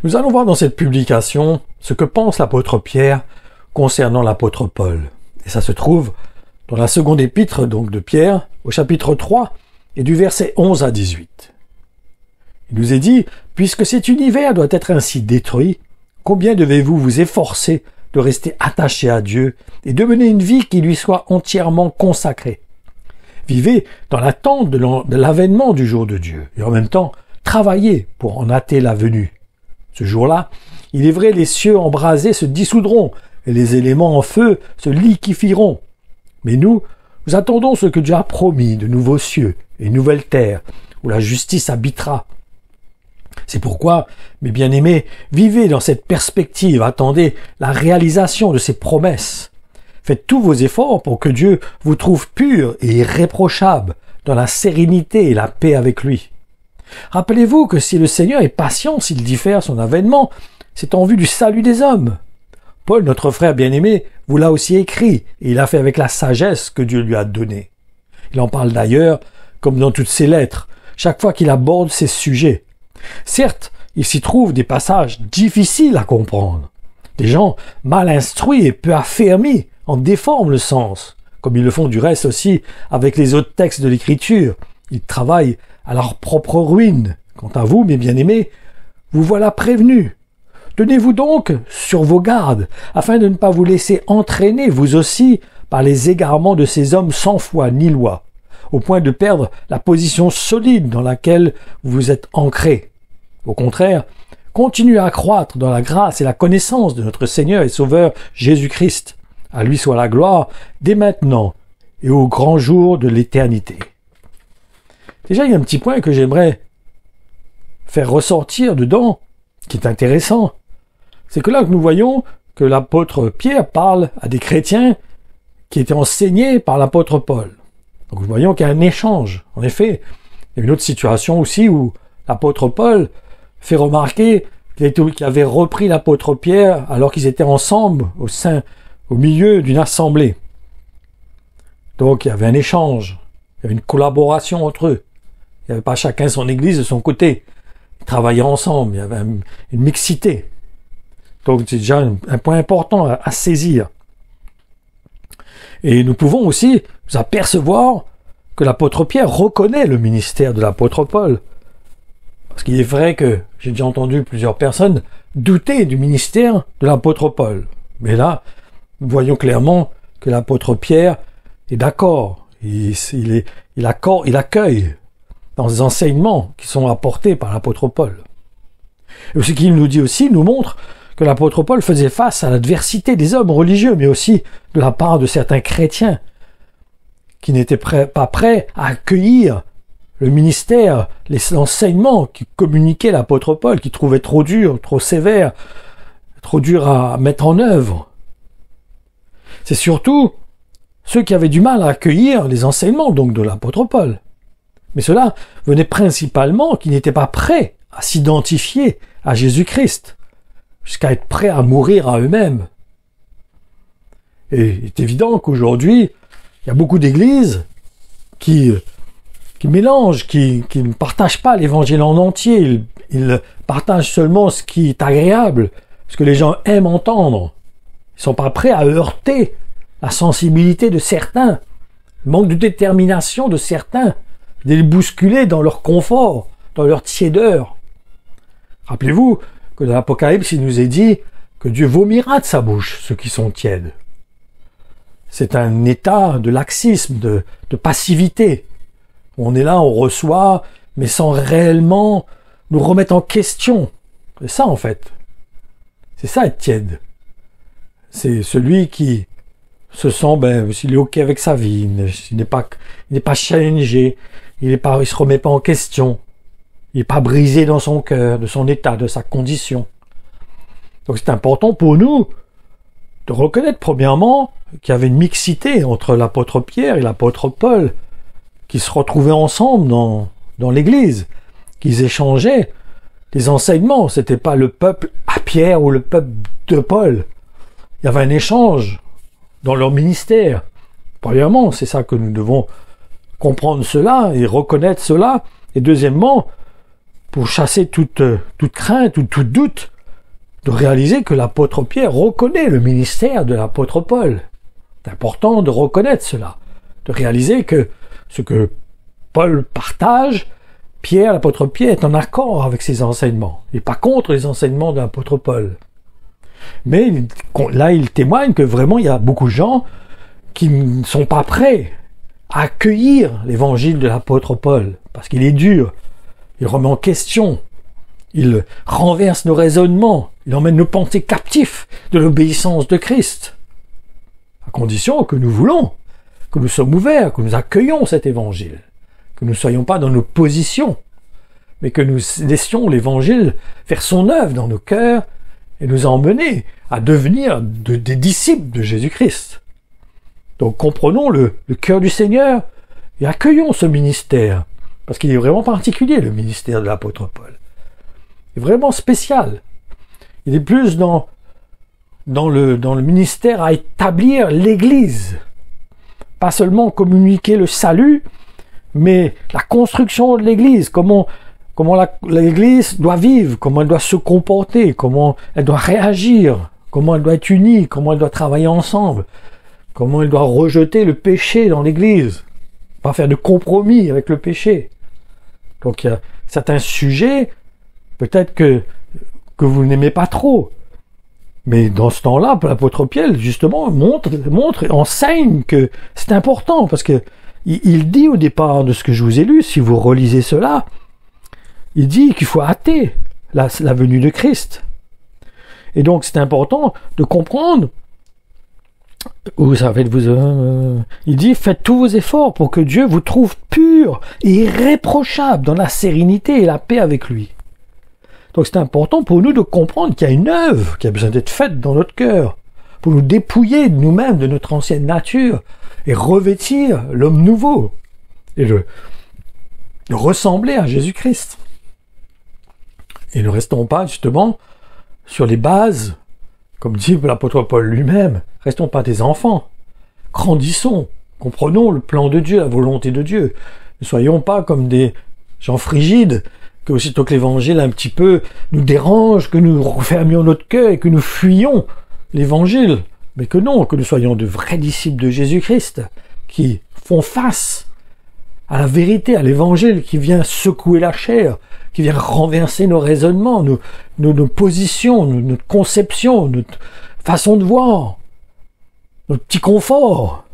Nous allons voir dans cette publication ce que pense l'apôtre Pierre concernant l'apôtre Paul. Et ça se trouve dans la seconde épître donc de Pierre, au chapitre 3 et du verset 11 à 18. Il nous est dit, « Puisque cet univers doit être ainsi détruit, combien devez-vous vous efforcer de rester attaché à Dieu et de mener une vie qui lui soit entièrement consacrée. Vivez dans l'attente de l'avènement du jour de Dieu et en même temps, travaillez pour en hâter la venue. Ce jour-là, il est vrai, les cieux embrasés se dissoudront et les éléments en feu se liquéfieront. Mais nous attendons ce que Dieu a promis, de nouveaux cieux et une nouvelle terre, où la justice habitera. C'est pourquoi, mes bien-aimés, vivez dans cette perspective, attendez la réalisation de ses promesses. Faites tous vos efforts pour que Dieu vous trouve pur et irréprochable dans la sérénité et la paix avec lui. Rappelez-vous que si le Seigneur est patient, s'il diffère son avènement, c'est en vue du salut des hommes. Paul, notre frère bien-aimé, vous l'a aussi écrit, et il l'a fait avec la sagesse que Dieu lui a donnée. Il en parle d'ailleurs, comme dans toutes ses lettres, chaque fois qu'il aborde ces sujets. Certes, il s'y trouve des passages difficiles à comprendre. Des gens mal instruits et peu affermis en déforment le sens, comme ils le font du reste aussi avec les autres textes de l'Écriture. Ils travaillent à leur propre ruine. Quant à vous, mes bien-aimés, vous voilà prévenus. Tenez-vous donc sur vos gardes, afin de ne pas vous laisser entraîner, vous aussi, par les égarements de ces hommes sans foi ni loi, au point de perdre la position solide dans laquelle vous êtes ancrés. Au contraire, continuez à croître dans la grâce et la connaissance de notre Seigneur et Sauveur Jésus-Christ. À lui soit la gloire, dès maintenant et au grand jour de l'éternité. Déjà, il y a un petit point que j'aimerais faire ressortir dedans, qui est intéressant. C'est que là, nous voyons que l'apôtre Pierre parle à des chrétiens qui étaient enseignés par l'apôtre Paul. Donc nous voyons qu'il y a un échange. En effet, il y a une autre situation aussi où l'apôtre Paul fait remarquer qu'il avait repris l'apôtre Pierre alors qu'ils étaient ensemble au milieu d'une assemblée. Donc il y avait un échange, il y avait une collaboration entre eux. Il n'y avait pas chacun son église de son côté. Ils travaillaient ensemble, il y avait une mixité. Donc c'est déjà un point important à saisir. Et nous pouvons aussi nous apercevoir que l'apôtre Pierre reconnaît le ministère de l'apôtre Paul. Parce qu'il est vrai que j'ai déjà entendu plusieurs personnes douter du ministère de l'apôtre Paul. Mais là, nous voyons clairement que l'apôtre Pierre est d'accord. Il accueille dans les enseignements qui sont apportés par l'apôtre Paul. Et ce qu'il nous dit aussi nous montre que l'apôtre Paul faisait face à l'adversité des hommes religieux, mais aussi de la part de certains chrétiens qui n'étaient pas prêts à accueillir le ministère, l'enseignement qui communiquait l'apôtre Paul, qui trouvait trop dur, trop sévère, trop dur à mettre en œuvre. C'est surtout ceux qui avaient du mal à accueillir les enseignements donc de l'apôtre Paul. Mais cela venait principalement qu'ils n'étaient pas prêts à s'identifier à Jésus-Christ, jusqu'à être prêts à mourir à eux-mêmes. Et il est évident qu'aujourd'hui, il y a beaucoup d'églises qui mélangent, qui ne partagent pas l'évangile en entier. Ils partagent seulement ce qui est agréable, ce que les gens aiment entendre. Ils ne sont pas prêts à heurter la sensibilité de certains, le manque de détermination de certains, de les bousculer dans leur confort, dans leur tiédeur. Rappelez-vous que dans l'Apocalypse, il nous est dit que Dieu vomira de sa bouche ceux qui sont tièdes. C'est un état de laxisme, de passivité. On est là, on reçoit, mais sans réellement nous remettre en question. C'est ça, en fait. C'est ça, être tiède. C'est celui qui se sent, s'il est OK avec sa vie, il n'est pas challengé, il se remet pas en question. Il n'est pas brisé dans son cœur, de son état, de sa condition. Donc c'est important pour nous de reconnaître premièrement qu'il y avait une mixité entre l'apôtre Pierre et l'apôtre Paul, qui se retrouvaient ensemble dans l'église, qu'ils échangeaient des enseignements. C'était pas le peuple à Pierre ou le peuple de Paul. Il y avait un échange dans leur ministère. Premièrement, c'est ça que nous devons comprendre cela et reconnaître cela. Et deuxièmement, pour chasser toute crainte ou tout doute, de réaliser que l'apôtre Pierre reconnaît le ministère de l'apôtre Paul. C'est important de reconnaître cela, de réaliser que ce que Paul partage, l'apôtre Pierre est en accord avec ses enseignements. Il n'est pas contre les enseignements de l'apôtre Paul. Mais là, il témoigne que vraiment, il y a beaucoup de gens qui ne sont pas prêts à accueillir l'évangile de l'apôtre Paul, parce qu'il est dur, il remet en question, il renverse nos raisonnements, il emmène nos pensées captifs de l'obéissance de Christ, à condition que nous voulons, que nous sommes ouverts, que nous accueillons cet évangile, que nous ne soyons pas dans nos positions, mais que nous laissions l'évangile faire son œuvre dans nos cœurs et nous emmener à devenir des disciples de Jésus-Christ. Donc comprenons le cœur du Seigneur et accueillons ce ministère, parce qu'il est vraiment particulier, le ministère de l'apôtre Paul. Il est vraiment spécial. Il est plus dans le ministère à établir l'Église. Pas seulement communiquer le salut, mais la construction de l'Église, comment l'Église doit vivre, comment elle doit se comporter, comment elle doit réagir, comment elle doit être unie, comment elle doit travailler ensemble, comment elle doit rejeter le péché dans l'Église, pas faire de compromis avec le péché. Donc il y a certains sujets, peut-être que vous n'aimez pas trop, mais dans ce temps-là, l'apôtre Pierre, justement, montre et enseigne que c'est important, parce que il dit au départ de ce que je vous ai lu, si vous relisez cela, il dit qu'il faut hâter la venue de Christ. Et donc c'est important de comprendre. Il dit, faites tous vos efforts pour que Dieu vous trouve pur et irréprochable dans la sérénité et la paix avec lui. Donc c'est important pour nous de comprendre qu'il y a une œuvre qui a besoin d'être faite dans notre cœur, pour nous dépouiller de nous-mêmes, de notre ancienne nature, et revêtir l'homme nouveau, et de ressembler à Jésus-Christ. Et ne restons pas justement sur les bases, comme dit l'apôtre Paul lui-même, restons pas des enfants, grandissons, comprenons le plan de Dieu, la volonté de Dieu. Ne soyons pas comme des gens frigides, que aussitôt que l'évangile un petit peu nous dérange, que nous refermions notre cœur et que nous fuyions l'évangile. Mais que non, que nous soyons de vrais disciples de Jésus-Christ, qui font face à la vérité, à l'évangile, qui vient secouer la chair, qui vient renverser nos raisonnements, nos positions, notre conception, notre façon de voir, notre petit confort.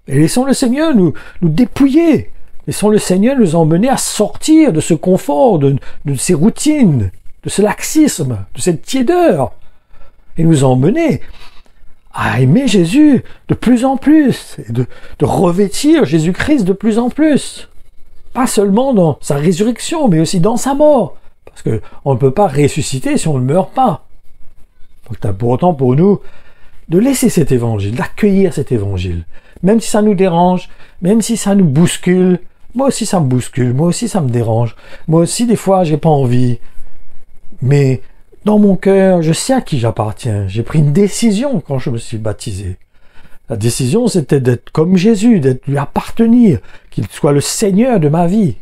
Et laissons le Seigneur nous dépouiller. Laissons le Seigneur nous emmener à sortir de ce confort, de ces routines, de ce laxisme, de cette tiédeur, et nous emmener à aimer Jésus de plus en plus, et de revêtir Jésus-Christ de plus en plus. Pas seulement dans sa résurrection, mais aussi dans sa mort. Parce qu'on ne peut pas ressusciter si on ne meurt pas. Donc c'est important pour nous de laisser cet évangile, d'accueillir cet évangile. Même si ça nous dérange, même si ça nous bouscule. Moi aussi ça me bouscule, moi aussi ça me dérange. Moi aussi des fois j'ai pas envie. Mais dans mon cœur, je sais à qui j'appartiens. J'ai pris une décision quand je me suis baptisé. La décision, c'était d'être comme Jésus, d'être lui appartenir, qu'il soit le Seigneur de ma vie.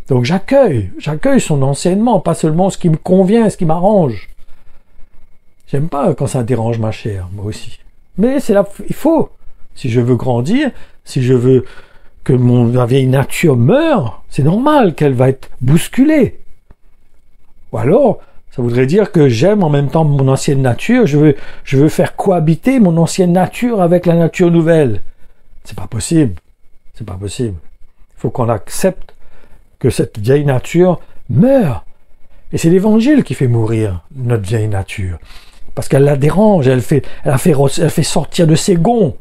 Donc j'accueille son enseignement, pas seulement ce qui me convient, ce qui m'arrange. J'aime pas quand ça dérange ma chair, moi aussi. Mais c'est là, il faut. Si je veux grandir, si je veux que ma vieille nature meure, c'est normal qu'elle va être bousculée. Ou alors, ça voudrait dire que j'aime en même temps mon ancienne nature, je veux faire cohabiter mon ancienne nature avec la nature nouvelle. C'est pas possible. C'est pas possible. Il faut qu'on accepte que cette vieille nature meure. Et c'est l'évangile qui fait mourir notre vieille nature. Parce qu'elle la dérange, elle fait sortir de ses gonds.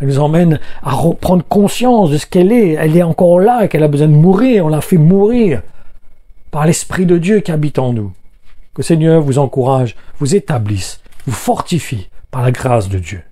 Elle nous emmène à prendre conscience de ce qu'elle est. Elle est encore là et qu'elle a besoin de mourir. On la fait mourir par l'Esprit de Dieu qui habite en nous. Que le Seigneur vous encourage, vous établisse, vous fortifie par la grâce de Dieu.